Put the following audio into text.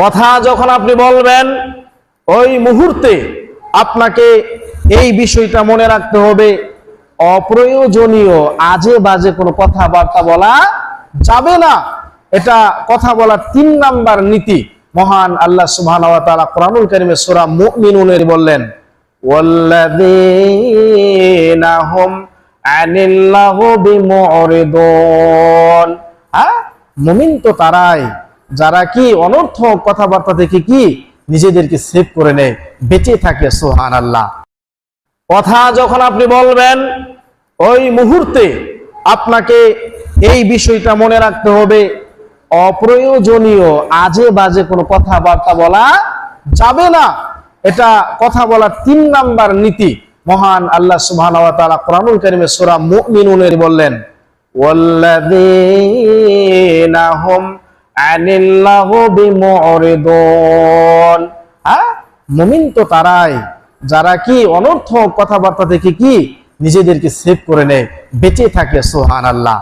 কথা যখন আপনি বলবেন ওই মুহূর্তে আপনাকে এই বিষয়টা মনে রাখতে হবে, অপ্রয়োজনীয় আজে বাজে কোনো কথাবার্তা বলা যাবে না। এটা কথা বলার ৩ নাম্বার নীতি। মহান আল্লাহ সুবহানাহু ওয়া তাআলা কোরআনুল কারীমে সূরা মুমিনুনের বললেন, ওয়াল্লাযীনা হুম আনিল লাগবি মুরিদুন। মুমিন তো তারাই যারা কি অনর্থক কথাবার্তা থেকে কি নিজেদেরকে সেভ করে নেয়, বেঁচে থাকে। সুবহানাল্লাহ। কথা যখন আপনি বলবেন ওই মুহূর্তে আপনাকে এই বিষয়টা মনে রাখতে হবে, অপ্রয়োজনীয় আজে বাজে কোনো কথাবার্তা বলা যাবে না। এটা কথা বলার ৩ নাম্বার নীতি। মহান আল্লাহ সুবহানাহু ওয়া তাআলা কোরআনুল কারীমে সূরা মুমিনুনের বললেন, ওয়াল্লাযীনা হুম আনিল লাগবি মুরিদুন। মুমিন তো তারাই যারা কি অনর্থক কথাবার্তা থেকে কি নিজেদেরকে সেভ করে নেয়, বেঁচে থাকে। সুবহানাল্লাহ।